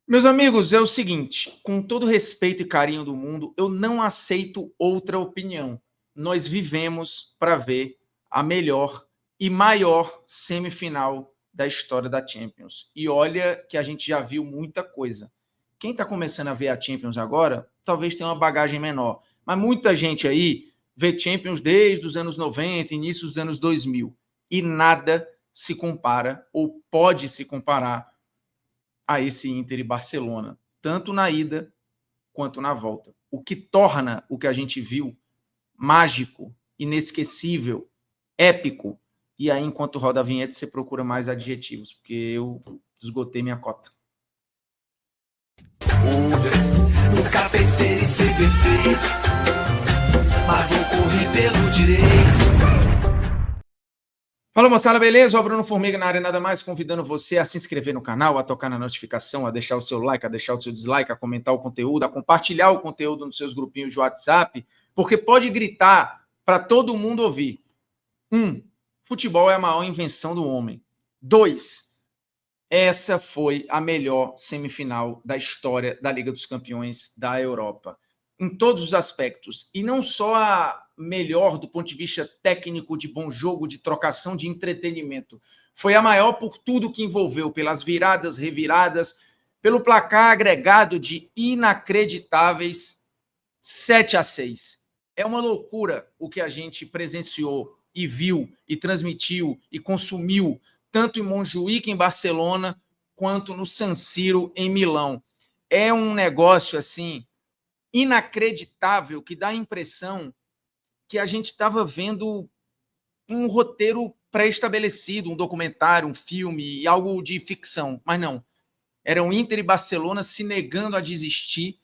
Meus amigos, é o seguinte, com todo respeito e carinho do mundo, eu não aceito outra opinião. Nós vivemos para ver a melhor e maior semifinal da história da Champions. E olha que a gente já viu muita coisa. Quem está começando a ver a Champions agora, talvez tenha uma bagagem menor. Mas muita gente aí vê Champions desde os anos 90, início dos anos 2000. E nada se compara ou pode se comparar a esse Inter e Barcelona, tanto na ida quanto na volta. O que torna o que a gente viu mágico, inesquecível, épico. E aí, enquanto roda a vinheta, você procura mais adjetivos, porque eu esgotei minha cota. Nunca pensei em ser perfeito, mas vou correr pelo direito. Fala, moçada, beleza? O Bruno Formiga na área, nada mais convidando você a se inscrever no canal, a tocar na notificação, a deixar o seu like, a deixar o seu dislike, a comentar o conteúdo, a compartilhar o conteúdo nos seus grupinhos de WhatsApp, porque pode gritar para todo mundo ouvir. 1. Futebol é a maior invenção do homem. 2. Essa foi a melhor semifinal da história da Liga dos Campeões da Europa. Em todos os aspectos. E não só a melhor do ponto de vista técnico, de bom jogo, de trocação, de entretenimento. Foi a maior por tudo que envolveu, pelas viradas, reviradas, pelo placar agregado de inacreditáveis 7-6. É uma loucura o que a gente presenciou e viu e transmitiu e consumiu tanto em Montjuïc, em Barcelona, quanto no San Siro, em Milão. É um negócio, assim, inacreditável, que dá a impressão que a gente estava vendo um roteiro pré-estabelecido, um documentário, um filme, algo de ficção. Mas não. Eram Inter e Barcelona se negando a desistir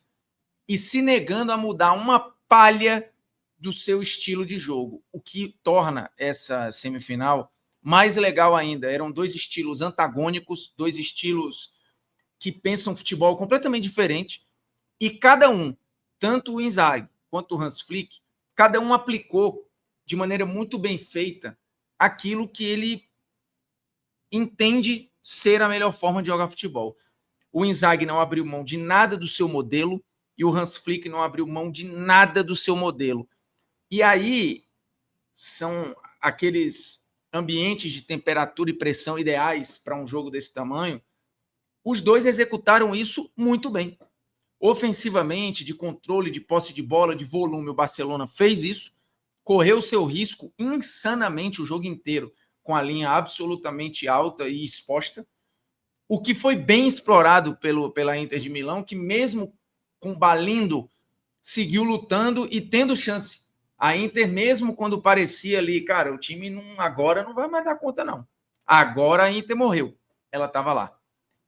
e se negando a mudar uma palha do seu estilo de jogo, o que torna essa semifinal mais legal ainda. Eram dois estilos antagônicos, dois estilos que pensam futebol completamente diferente, e cada um, tanto o Inzaghi quanto o Hans Flick, cada um aplicou de maneira muito bem feita aquilo que ele entende ser a melhor forma de jogar futebol. O Inzaghi não abriu mão de nada do seu modelo e o Hans Flick não abriu mão de nada do seu modelo. E aí são aqueles ambientes de temperatura e pressão ideais para um jogo desse tamanho. Os dois executaram isso muito bem. Ofensivamente, de controle, de posse de bola, de volume, o Barcelona fez isso, correu seu risco insanamente o jogo inteiro, com a linha absolutamente alta e exposta. O que foi bem explorado pela Inter de Milão, que mesmo com Balindo, seguiu lutando e tendo chance. A Inter, mesmo quando parecia ali, cara, o time agora não vai mais dar conta, não. Agora a Inter morreu. Ela estava lá.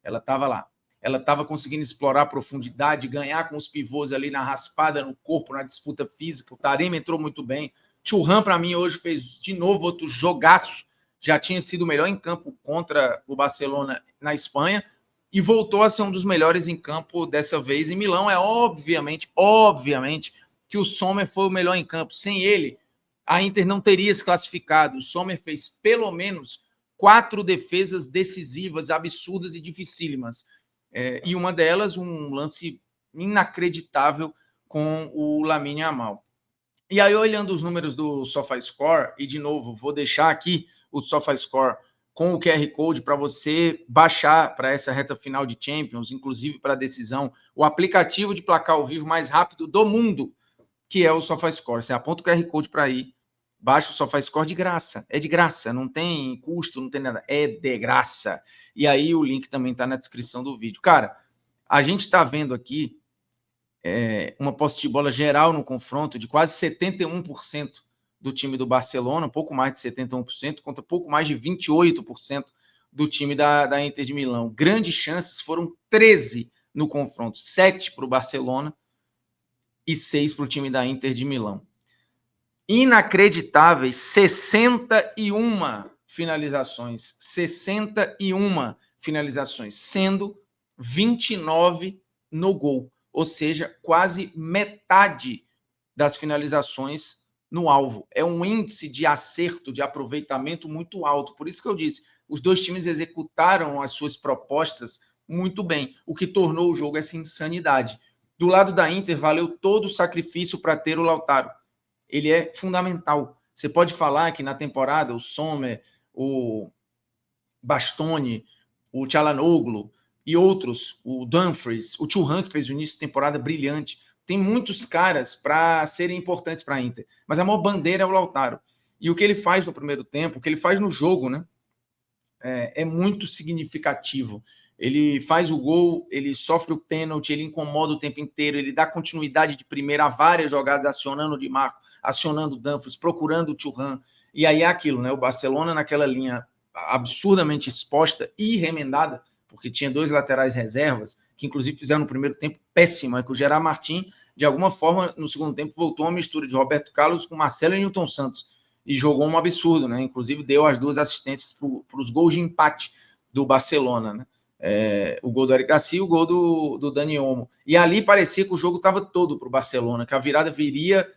Ela estava lá. Ela estava conseguindo explorar a profundidade, ganhar com os pivôs ali na raspada, no corpo, na disputa física. O Taremi entrou muito bem. Thuram, para mim, hoje fez de novo outro jogaço. Já tinha sido o melhor em campo contra o Barcelona na Espanha e voltou a ser um dos melhores em campo dessa vez em Milão. É obviamente que o Sommer foi o melhor em campo. Sem ele, a Inter não teria se classificado. O Sommer fez pelo menos 4 defesas decisivas, absurdas e dificílimas. E uma delas, um lance inacreditável com o Lamine Yamal. E aí, olhando os números do SofaScore, e de novo, vou deixar aqui o SofaScore com o QR Code para você baixar para essa reta final de Champions, inclusive para a decisão, o aplicativo de placar ao vivo mais rápido do mundo, que é o SofaScore. Você aponta o QR Code para ir, baixa o SofaScore de graça. É de graça, não tem custo, não tem nada. É de graça. E aí o link também está na descrição do vídeo. Cara, a gente está vendo aqui uma posse de bola geral no confronto de quase 71% do time do Barcelona, um pouco mais de 71%, contra pouco mais de 28% do time da Inter de Milão. Grandes chances, foram 13 no confronto, 7 para o Barcelona e 6 para o time da Inter de Milão. Inacreditáveis 61 finalizações, sendo 29 no gol, ou seja, quase metade das finalizações no alvo. É um índice de acerto, de aproveitamento muito alto. Por isso que eu disse, os dois times executaram as suas propostas muito bem, o que tornou o jogo essa insanidade. Do lado da Inter, valeu todo o sacrifício para ter o Lautaro. Ele é fundamental. Você pode falar que na temporada o Sommer, o Bastoni, o Çalhanoğlu e outros, o Dumfries, o Thuram, que fez o início de temporada brilhante. Tem muitos caras para serem importantes para a Inter, mas a maior bandeira é o Lautaro. E o que ele faz no primeiro tempo, o que ele faz no jogo, né, é muito significativo. Ele faz o gol, ele sofre o pênalti, ele incomoda o tempo inteiro, ele dá continuidade de primeira a várias jogadas, acionando o Di Marco, acionando o Dumfries, procurando o Thuram. E aí é aquilo, né? O Barcelona naquela linha absurdamente exposta e remendada, porque tinha 2 laterais reservas, que inclusive fizeram no primeiro tempo péssimo, é que o Gerard Martin, de alguma forma, no segundo tempo, voltou a uma mistura de Roberto Carlos com Marcelo e Nilton Santos, e jogou um absurdo, né? Inclusive deu as 2 assistências para os gols de empate do Barcelona, né? O gol do Eric Garcia e o gol do Dani Olmo. E ali parecia que o jogo estava todo para o Barcelona, que a virada viria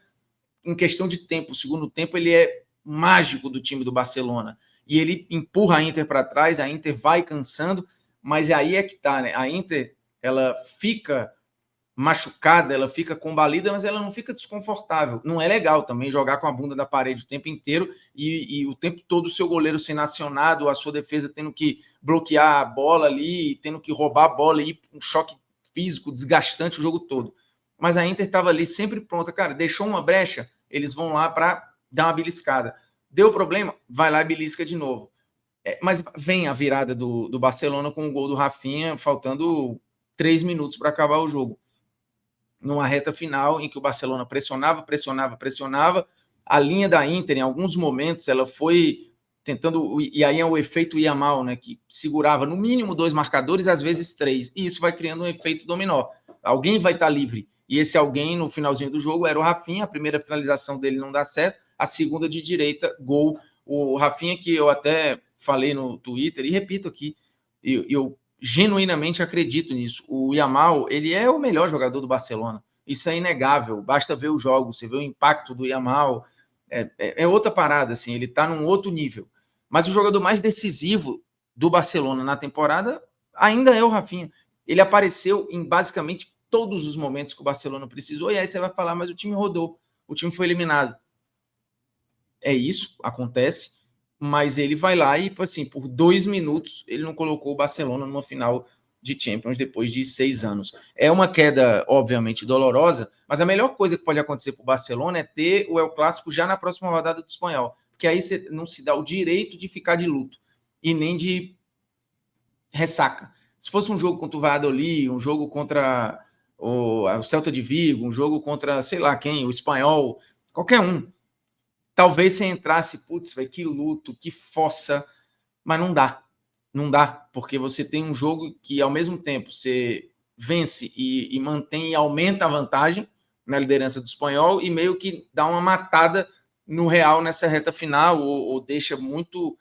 em questão de tempo. O segundo tempo ele é mágico do time do Barcelona. E ele empurra a Inter para trás, a Inter vai cansando, mas aí é que tá, né? A Inter, ela fica machucada, ela fica combalida, mas ela não fica desconfortável. Não é legal também jogar com a bunda da parede o tempo inteiro e o tempo todo o seu goleiro sendo acionado, a sua defesa tendo que bloquear a bola ali, tendo que roubar a bola e ir um choque físico desgastante o jogo todo. Mas a Inter estava ali sempre pronta. Cara, deixou uma brecha, eles vão lá para dar uma beliscada. Deu problema, vai lá e belisca de novo. Mas vem a virada do Barcelona com o gol do Rafinha, faltando 3 minutos para acabar o jogo. Numa reta final em que o Barcelona pressionava, a linha da Inter, em alguns momentos, ela foi tentando, e aí é o efeito Yamal, né, que segurava no mínimo 2 marcadores, às vezes 3, e isso vai criando um efeito dominó. Alguém vai estar livre, e esse alguém, no finalzinho do jogo, era o Rafinha. A primeira finalização dele não dá certo, a segunda de direita, gol. O Rafinha, que eu até falei no Twitter, e repito aqui, eu genuinamente acredito nisso. O Yamal, ele é o melhor jogador do Barcelona. Isso é inegável. Basta ver os jogos, você vê o impacto do Yamal. É outra parada, assim. Ele está num outro nível. Mas o jogador mais decisivo do Barcelona na temporada ainda é o Rafinha. Ele apareceu em basicamente todos os momentos que o Barcelona precisou. E aí você vai falar, mas o time rodou. O time foi eliminado. É isso, acontece. Mas ele vai lá e, assim, por 2 minutos, ele não colocou o Barcelona numa final de Champions depois de 6 anos. É uma queda, obviamente, dolorosa, mas a melhor coisa que pode acontecer para o Barcelona é ter o El Clássico já na próxima rodada do Espanhol, porque aí você não se dá o direito de ficar de luto e nem de ressaca. Se fosse um jogo contra o Valladolid, um jogo contra o Celta de Vigo, um jogo contra, sei lá quem, o Espanhol, qualquer um, talvez você entrasse, putz, véio, que luto, que fossa, mas não dá. Não dá, porque você tem um jogo que, ao mesmo tempo, você vence e mantém e aumenta a vantagem na liderança do Espanhol e meio que dá uma matada no Real nessa reta final ou deixa muito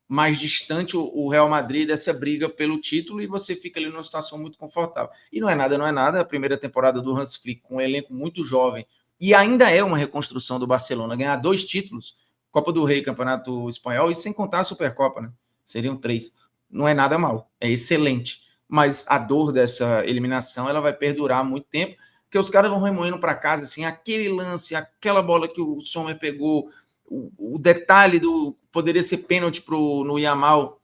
mais distante o Real Madrid dessa briga pelo título e você fica ali numa situação muito confortável. E não é nada, a primeira temporada do Hans Flick com um elenco muito jovem, e ainda é uma reconstrução do Barcelona, ganhar 2 títulos, Copa do Rei, Campeonato Espanhol, e sem contar a Supercopa, né? Seriam 3. Não é nada mal, é excelente. Mas a dor dessa eliminação, ela vai perdurar muito tempo, porque os caras vão remoendo para casa, assim, aquele lance, aquela bola que o Sommer pegou, o detalhe do poderia ser pênalti no Yamal,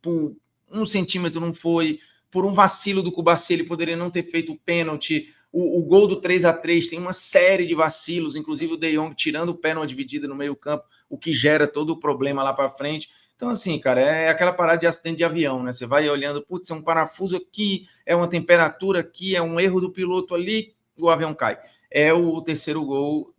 por 1 centímetro não foi, por um vacilo do Cubarsí, ele poderia não ter feito o pênalti. O gol do 3-3 tem uma série de vacilos, inclusive o De Jong tirando o pé numa dividida no meio campo, o que gera todo o problema lá para frente. Então, assim, cara, é aquela parada de acidente de avião, né? Você vai olhando, putz, é um parafuso aqui, é uma temperatura aqui, é um erro do piloto ali, o avião cai. É o terceiro gol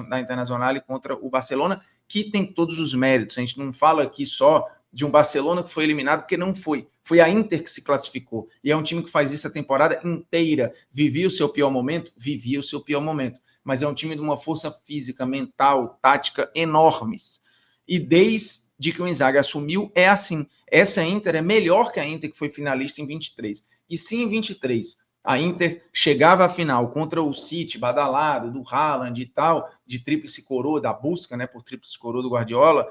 da Internazionale contra o Barcelona, que tem todos os méritos. A gente não fala aqui só de um Barcelona que foi eliminado, porque não foi. Foi a Inter que se classificou. E é um time que faz isso a temporada inteira. Vivia o seu pior momento? Vivia o seu pior momento. Mas é um time de uma força física, mental, tática enormes. E desde que o Inzaghi assumiu, é assim. Essa Inter é melhor que a Inter que foi finalista em 23. E sim, em 23, a Inter chegava à final contra o City, badalado, do Haaland e tal, de tríplice coroa, da busca, né, por tríplice coroa do Guardiola.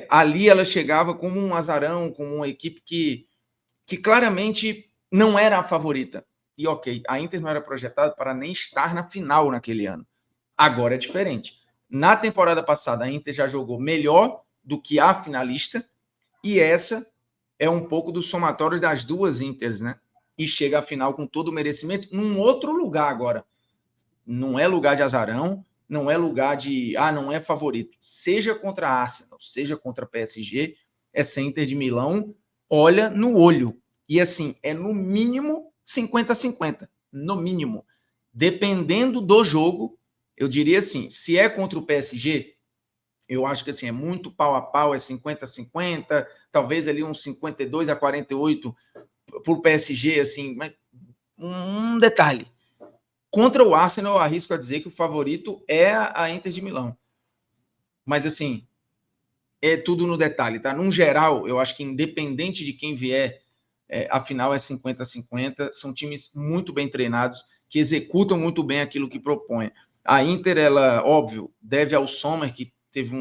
Ali ela chegava como um azarão, como uma equipe que que claramente não era a favorita. E ok, a Inter não era projetada para nem estar na final naquele ano. Agora é diferente. Na temporada passada, a Inter já jogou melhor do que a finalista, e essa é um pouco do somatório das duas Inters, né? E chega à final com todo o merecimento, num outro lugar agora. Não é lugar de azarão, não é lugar de, não é favorito. Seja contra a Arsenal, seja contra a PSG, essa Inter de Milão olha no olho. E assim, é no mínimo 50-50. No mínimo. Dependendo do jogo, eu diria assim, se é contra o PSG, eu acho que assim, é muito pau a pau, é 50-50, talvez ali uns 52-48 por PSG, assim, mas um detalhe. Contra o Arsenal, eu arrisco a dizer que o favorito é a Inter de Milão. Mas, assim, é tudo no detalhe, tá? Num geral, eu acho que independente de quem vier, a final é 50-50. São times muito bem treinados, que executam muito bem aquilo que propõem. A Inter, ela, óbvio, deve ao Sommer, que teve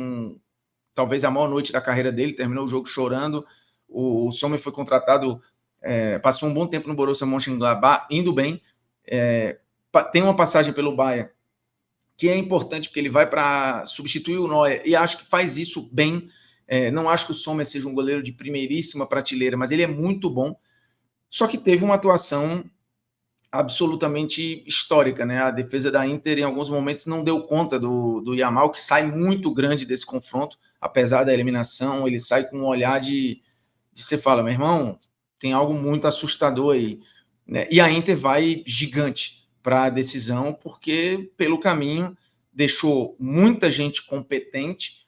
talvez a maior noite da carreira dele, terminou o jogo chorando. O Sommer foi contratado, passou um bom tempo no Borussia Mönchengladbach, indo bem, tem uma passagem pelo Bayern que é importante porque ele vai para substituir o Neuer e acho que faz isso bem. Não acho que o Sommer seja um goleiro de primeiríssima prateleira, mas ele é muito bom. Só que teve uma atuação absolutamente histórica, né? A defesa da Inter em alguns momentos não deu conta do Yamal, que sai muito grande desse confronto, apesar da eliminação, ele sai com um olhar de você fala, meu irmão, tem algo muito assustador aí, né? E a Inter vai gigante para a decisão, porque pelo caminho deixou muita gente competente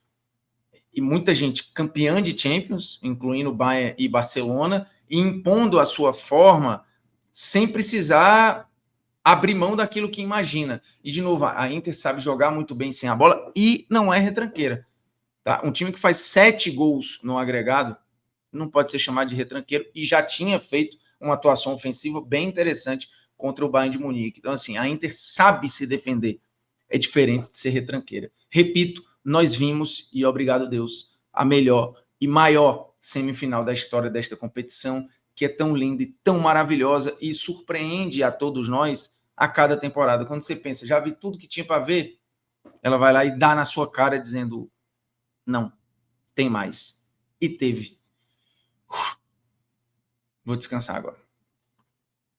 e muita gente campeã de Champions, incluindo Bayern e Barcelona, e impondo a sua forma sem precisar abrir mão daquilo que imagina. E, de novo, a Inter sabe jogar muito bem sem a bola e não é retranqueira. Tá? Um time que faz 7 gols no agregado não pode ser chamado de retranqueiro e já tinha feito uma atuação ofensiva bem interessante contra o Bayern de Munique. Então, assim, a Inter sabe se defender. É diferente de ser retranqueira. Repito, nós vimos, e obrigado a Deus, a melhor e maior semifinal da história desta competição, que é tão linda e tão maravilhosa e surpreende a todos nós a cada temporada. Quando você pensa, já vi tudo que tinha para ver, ela vai lá e dá na sua cara dizendo, não, tem mais. E teve. Vou descansar agora.